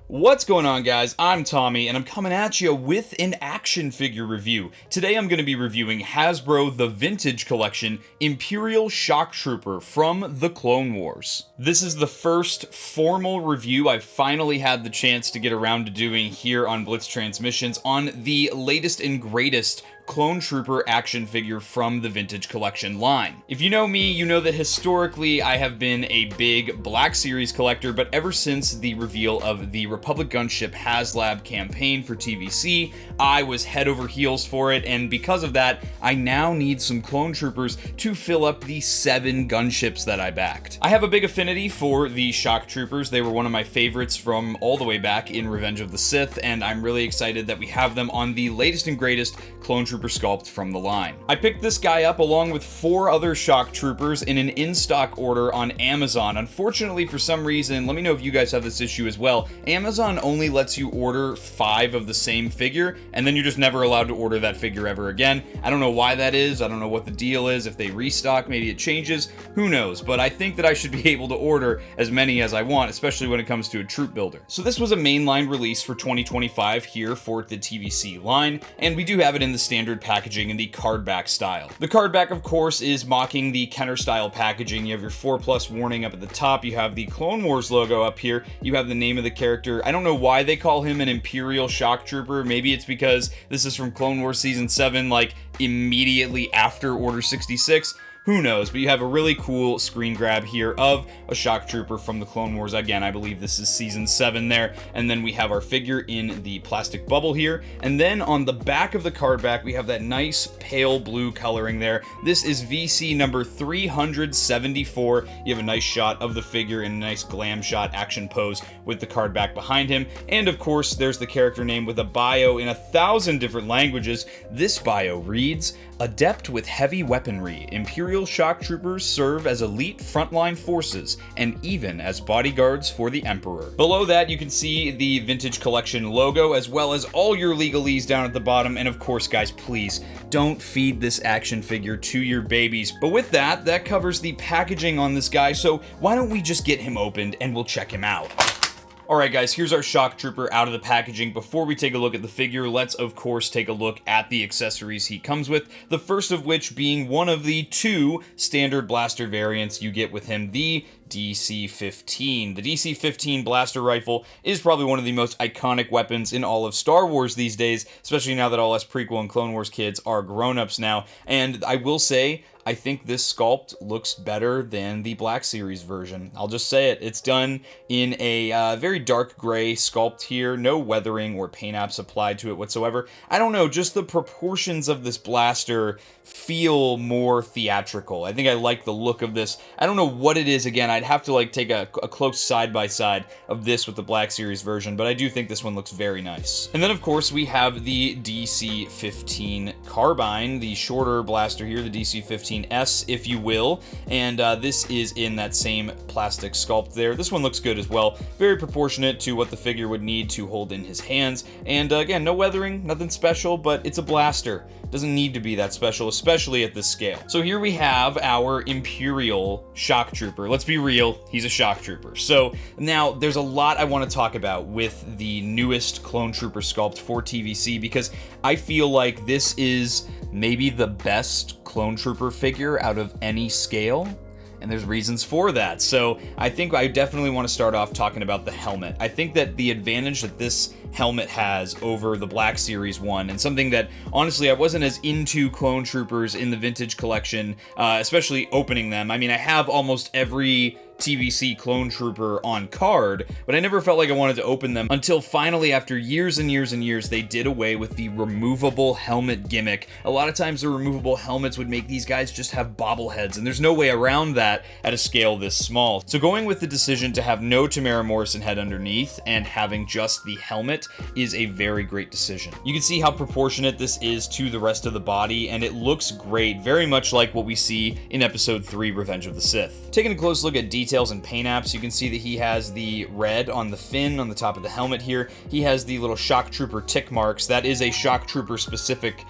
What's going on, guys? I'm Tommy, and I'm coming at you with an action figure review. Today I'm going to be reviewing Hasbro The Vintage Collection Imperial Shock Trooper from the Clone Wars. This is the first formal review I've finally had the chance to get around to doing here on Blitz Transmissions on the latest and greatest Clone Trooper action figure from the Vintage Collection line. If you know me, you know that historically I have been a big Black Series collector, but ever since the reveal of the Republic Gunship HasLab campaign for TVC, I was head over heels for it, and because of that, I now need some Clone Troopers to fill up the 7 gunships that I backed. I have a big affinity for the Shock Troopers. They were one of my favorites from all the way back in Revenge of the Sith, and I'm really excited that we have them on the latest and greatest Clone Trooper sculpt from the line. I picked this guy up along with 4 other Shock Troopers in an in-stock order on Amazon. Unfortunately, for some reason, let me know if you guys have this issue as well, Amazon only lets you order 5 of the same figure, and then you're just never allowed to order that figure ever again. I don't know why that is, I don't know what the deal is, if they restock, maybe it changes, who knows, but I think that I should be able to order as many as I want, especially when it comes to a troop builder. So this was a mainline release for 2025 here for the TVC line, and we do have it in the standard packaging in the card back style. The card back, of course, is mocking the Kenner style packaging. You have your 4+ warning up at the top, you have the Clone Wars logo up here, you have the name of the character. I don't know why they call him an Imperial Shock Trooper. Maybe it's because this is from Clone Wars Season 7, like immediately after Order 66. Who knows, but you have a really cool screen grab here of a Shock Trooper from the Clone Wars. Again, I believe this is Season 7 there. And then we have our figure in the plastic bubble here. And then on the back of the card back, we have that nice pale blue coloring there. This is VC number 374. You have a nice shot of the figure in a nice glam shot action pose with the card back behind him. And of course, there's the character name with a bio in 1,000 different languages. This bio reads, "Adept with heavy weaponry, Imperial Shock Troopers serve as elite frontline forces and even as bodyguards for the Emperor." Below that, you can see the Vintage Collection logo as well as all your legalese down at the bottom. And of course, guys, please don't feed this action figure to your babies. But with that, that covers the packaging on this guy. So why don't we just get him opened and we'll check him out. Alright guys, here's our Shock Trooper out of the packaging. Before we take a look at the figure, let's of course take a look at the accessories he comes with. The first of which being one of the 2 standard blaster variants you get with him, the DC-15. The DC-15 blaster rifle is probably one of the most iconic weapons in all of Star Wars these days, especially now that all us prequel and Clone Wars kids are grown-ups now. And I will say, I think this sculpt looks better than the Black Series version. I'll just say it. It's done in a very dark gray sculpt here. No weathering or paint apps applied to it whatsoever. I don't know, just the proportions of this blaster feel more theatrical. I think I like the look of this. I don't know what it is. Again, I'd have to like take a close side-by-side of this with the Black Series version, but I do think this one looks very nice. And then, of course, we have the DC-15 Carbine, the shorter blaster here, the DC-15S, if you will, and this is in that same plastic sculpt there. This one looks good as well. Very proportionate to what the figure would need to hold in his hands. And again, no weathering, nothing special, but it's a blaster. Doesn't need to be that special, especially at this scale. So here we have our Imperial Shock Trooper. Let's be real, he's a Shock Trooper. So now there's a lot I want to talk about with the newest Clone Trooper sculpt for TVC, because I feel like this is maybe the best Clone Trooper figure out of any scale. And there's reasons for that. So I think I definitely want to start off talking about the helmet. I think that the advantage that this helmet has over the Black Series one, and something that honestly I wasn't as into Clone Troopers in the Vintage Collection, especially opening them. I mean, I have almost every TVC Clone Trooper on card, but I never felt like I wanted to open them until finally, after years and years and years, they did away with the removable helmet gimmick. A lot of times the removable helmets would make these guys just have bobbleheads, and there's no way around that at a scale this small. So going with the decision to have no Tamara Morrison head underneath and having just the helmet is a very great decision. You can see how proportionate this is to the rest of the body, and it looks great, very much like what we see in Episode 3, Revenge of the Sith. Taking a close look at detail details and paint apps, you can see that he has the red on the fin on the top of the helmet here. He has the little shock trooper tick marks. That is a shock trooper specific,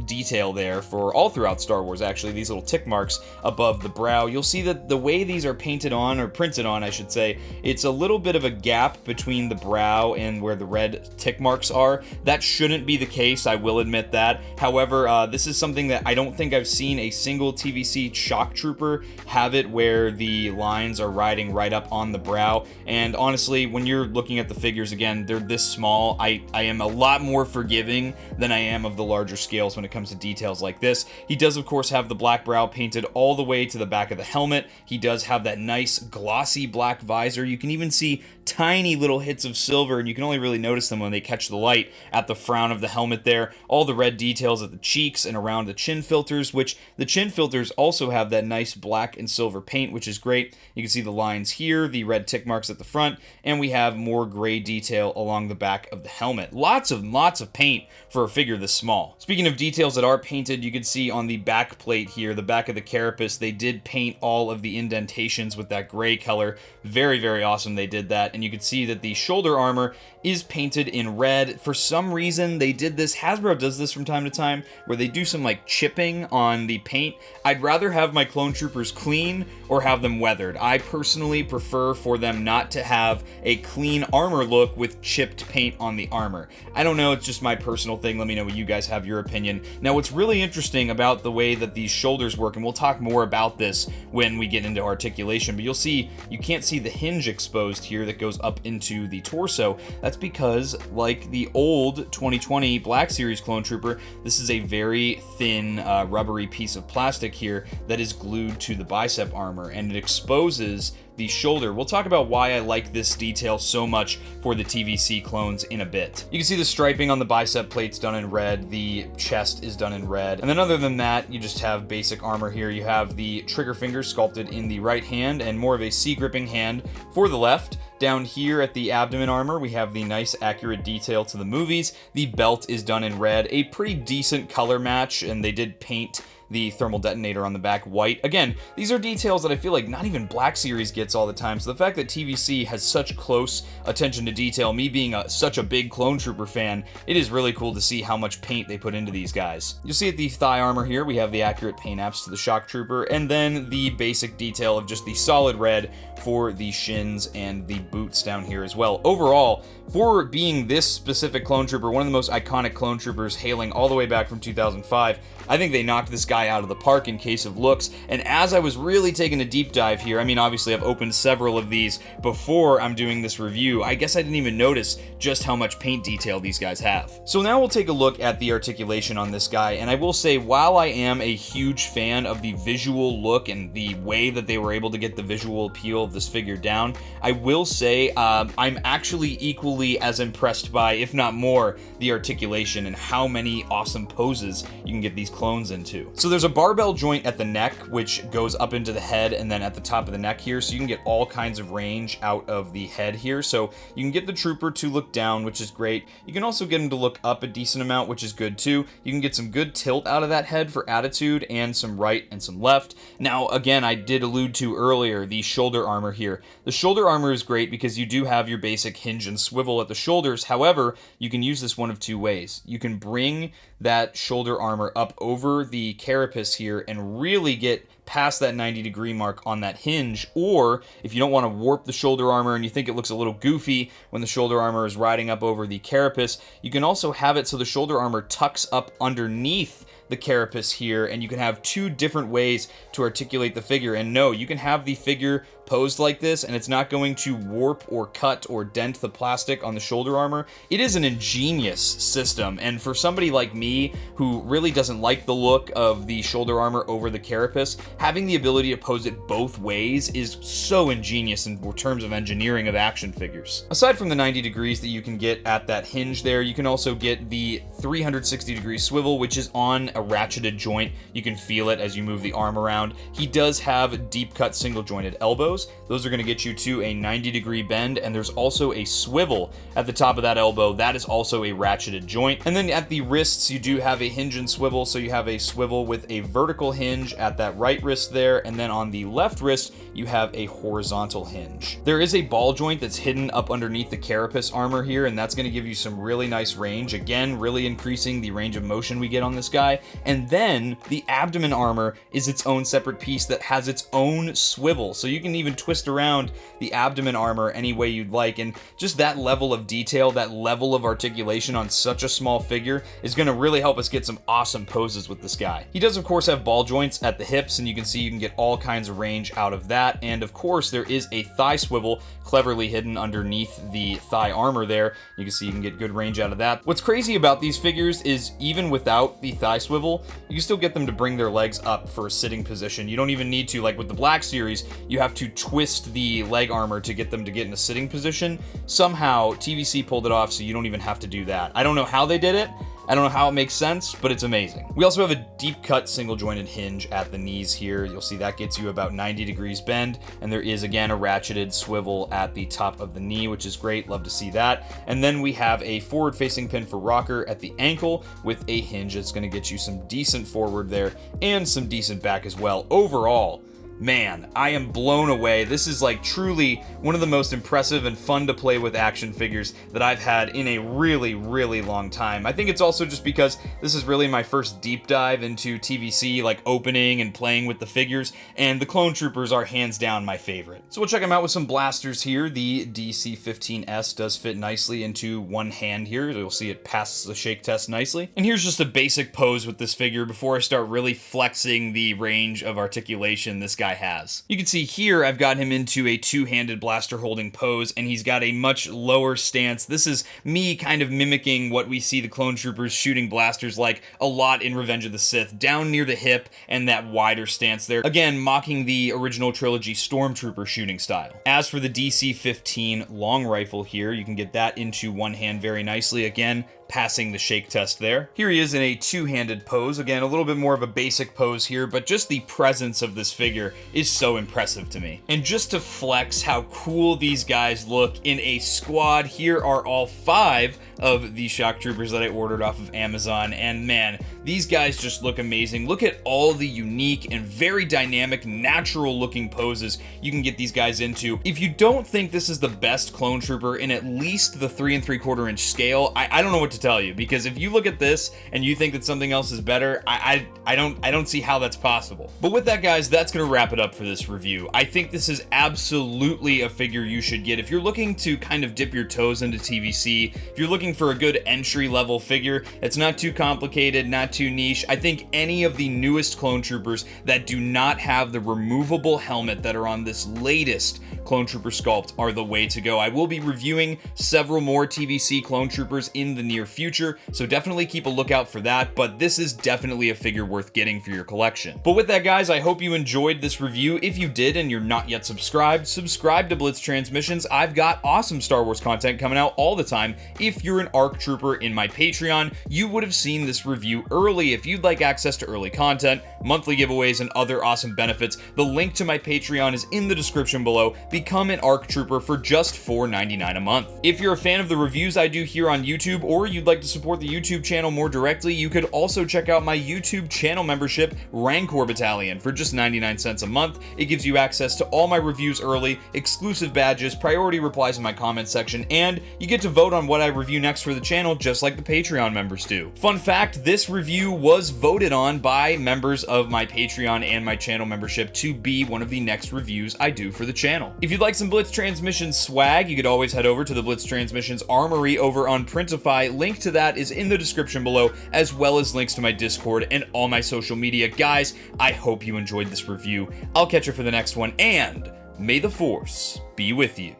detail there for all throughout Star Wars, actually, these little tick marks above the brow. You'll see that the way these are painted on, or printed on, I should say, it's a little bit of a gap between the brow and where the red tick marks are. That shouldn't be the case, I will admit that. However, this is something that I don't think I've seen a single TVC shock trooper have it where the lines are riding right up on the brow. And honestly, when you're looking at the figures, again, they're this small. I am a lot more forgiving than I am of the larger scales when it comes to details like this. He does, of course, have the black brow painted all the way to the back of the helmet. He does have that nice glossy black visor. You can even see tiny little hits of silver, and you can only really notice them when they catch the light at the frown of the helmet there. All the red details at the cheeks and around the chin filters, which the chin filters also have that nice black and silver paint, which is great. You can see the lines here, the red tick marks at the front, and we have more gray detail along the back of the helmet. Lots of paint for a figure this small. Speaking of details that are painted, you can see on the back plate here, the back of the carapace, they did paint all of the indentations with that gray color. Very, very awesome they did that. And you can see that the shoulder armor is painted in red. For some reason, they did this. Hasbro does this from time to time, where they do some like chipping on the paint. I'd rather have my clone troopers clean or have them weathered. I personally prefer for them not to have a clean armor look with chipped paint on the armor. I don't know, it's just my personal thing. Let me know what you guys have your opinion. Now, what's really interesting about the way that these shoulders work, and we'll talk more about this when we get into articulation, but you'll see you can't see the hinge exposed here that goes up into the torso. That's because, like the old 2020 Black Series Clone Trooper, this is a very thin, rubbery piece of plastic here that is glued to the bicep armor, and it exposes the shoulder. We'll talk about why I like this detail so much for the TVC clones in a bit. You can see the striping on the bicep plates done in red, the chest is done in red, and then other than that, you just have basic armor here. You have the trigger finger sculpted in the right hand and more of a C-gripping hand for the left. Down here at the abdomen armor, we have the nice accurate detail to the movies. The belt is done in red, a pretty decent color match, and they did paint the thermal detonator on the back white. Again, these are details that I feel like not even Black Series gets all the time, so the fact that TVC has such close attention to detail, me being such a big Clone Trooper fan, it is really cool to see how much paint they put into these guys. You'll see at the thigh armor here, we have the accurate paint apps to the Shock Trooper, and then the basic detail of just the solid red for the shins and the boots down here as well. Overall, for being this specific Clone Trooper, one of the most iconic Clone Troopers hailing all the way back from 2005, I think they knocked this guy out of the park in case of looks. And as I was really taking a deep dive here, I mean, obviously I've opened several of these before I'm doing this review, I guess I didn't even notice just how much paint detail these guys have. So now we'll take a look at the articulation on this guy, and I will say, while I am a huge fan of the visual look and the way that they were able to get the visual appeal of this figure down, I will say I'm actually equally as impressed by, if not more, the articulation and how many awesome poses you can get these clones into. So there's a barbell joint at the neck, which goes up into the head and then at the top of the neck here, so you can get all kinds of range out of the head here. So you can get the trooper to look down, which is great. You can also get him to look up a decent amount, which is good too. You can get some good tilt out of that head for attitude and some right and some left. Now, again, I did allude to earlier the shoulder armor here. The shoulder armor is great because you do have your basic hinge and swivel at the shoulders. However, you can use this one of two ways. You can bring that shoulder armor up over the carapace here and really get past that 90-degree mark on that hinge, or if you don't want to warp the shoulder armor and you think it looks a little goofy when the shoulder armor is riding up over the carapace, you can also have it so the shoulder armor tucks up underneath the carapace here, and you can have two different ways to articulate the figure. And no, you can have the figure posed like this and it's not going to warp or cut or dent the plastic on the shoulder armor. It is an ingenious system, and for somebody like me who really doesn't like the look of the shoulder armor over the carapace, having the ability to pose it both ways is so ingenious in terms of engineering of action figures. Aside from the 90 degrees that you can get at that hinge there, you can also get the 360-degree swivel, which is on a ratcheted joint. You can feel it as you move the arm around. He does have deep cut single jointed elbows. Those are going to get you to a 90-degree bend, and there's also a swivel at the top of that elbow. That is also a ratcheted joint. And then at the wrists, you do have a hinge and swivel, so you have a swivel with a vertical hinge at that right wrist there, and then on the left wrist, you have a horizontal hinge. There is a ball joint that's hidden up underneath the carapace armor here, and that's going to give you some really nice range. Again, really increasing the range of motion we get on this guy. And then the abdomen armor is its own separate piece that has its own swivel, so you can even twist around the abdomen armor any way you'd like. And just that level of detail, that level of articulation on such a small figure is going to really help us get some awesome poses with this guy. He does of course have ball joints at the hips, and you can see you can get all kinds of range out of that. And of course there is a thigh swivel cleverly hidden underneath the thigh armor there. You can see you can get good range out of that. What's crazy about these figures is even without the thigh swivel, you can still get them to bring their legs up for a sitting position. You don't even need to, like with the Black Series, you have to twist the leg armor to get them to get in a sitting position. Somehow TVC pulled it off, so you don't even have to do that. I don't know how they did it. I don't know how it makes sense, but it's amazing. We also have a deep cut single jointed hinge at the knees here. You'll see that gets you about 90 degrees bend, and there is again a ratcheted swivel at the top of the knee, which is great. Love to see that. And then we have a forward facing pin for rocker at the ankle with a hinge that's going to get you some decent forward there and some decent back as well. Overall, man, I am blown away. This is like truly one of the most impressive and fun to play with action figures that I've had in a really, really long time. I think it's also just because this is really my first deep dive into TVC, like opening and playing with the figures, and the Clone Troopers are hands down my favorite. So we'll check them out with some blasters here. The DC-15S does fit nicely into one hand here. You'll see it passes the shake test nicely. And here's just a basic pose with this figure before I start really flexing the range of articulation this guy has. You can see here I've got him into a two-handed blaster holding pose, and he's got a much lower stance. This is me kind of mimicking what we see the Clone Troopers shooting blasters like a lot in Revenge of the Sith, down near the hip and that wider stance there. Again, mocking the original trilogy Stormtrooper shooting style. As for the DC-15 long rifle here, you can get that into one hand very nicely. Again, passing the shake test there. Here he is in a two-handed pose. Again, a little bit more of a basic pose here, but just the presence of this figure is so impressive to me. And just to flex how cool these guys look in a squad, here are all 5 of the shock troopers that I ordered off of Amazon, and man, these guys just look amazing. Look at all the unique and very dynamic, natural looking poses you can get these guys into. If you don't think this is the best clone trooper in at least the 3 3/4 inch scale, I don't know what to tell you, because if you look at this and you think that something else is better, I don't see how that's possible. But with that, guys, that's gonna wrap it up for this review. I think this is absolutely a figure you should get if you're looking to kind of dip your toes into TVC. If you're looking for a good entry level figure, it's not too complicated, not too niche. I think any of the newest clone troopers that do not have the removable helmet that are on this latest clone trooper sculpt are the way to go. I will be reviewing several more TVC clone troopers in the near future, so definitely keep a lookout for that, but this is definitely a figure worth getting for your collection. But with that, guys, I hope you enjoyed this review. If you did and you're not yet subscribed, subscribe to Blitz Transmissions. I've got awesome Star Wars content coming out all the time. If you're an ARC trooper in my Patreon, you would have seen this review early. If you'd like access to early content, monthly giveaways, and other awesome benefits, the link to my Patreon is in the description below. Become an ARC trooper for just $4.99 a month. If you're a fan of the reviews I do here on YouTube, or you'd like to support the YouTube channel more directly, you could also check out my YouTube channel membership, Rancor Battalion, for just 99 cents a month. It gives you access to all my reviews early, exclusive badges, priority replies in my comment section, and you get to vote on what I review next for the channel, just like the Patreon members do. Fun fact, this review was voted on by members of my Patreon and my channel membership to be one of the next reviews I do for the channel. If you'd like some Blitz Transmissions swag, you could always head over to the Blitz Transmissions Armory over on Printify. Link to that is in the description below, as well as links to my Discord and all my social media. Guys, I hope you enjoyed this review. I'll catch you for the next one, and may the Force be with you.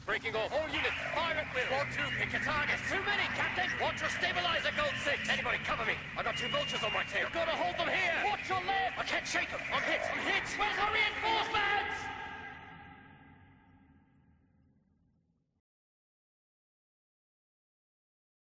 Breaking off all units, fire at will. 1-2, pick your targets. Too many, Captain. Watch your stabilizer, Gold 6. Anybody cover me. I got 2 vultures on my tail. You've got to hold them here. Watch your left. I can't shake them. I'm hit. I'm hit. Where's our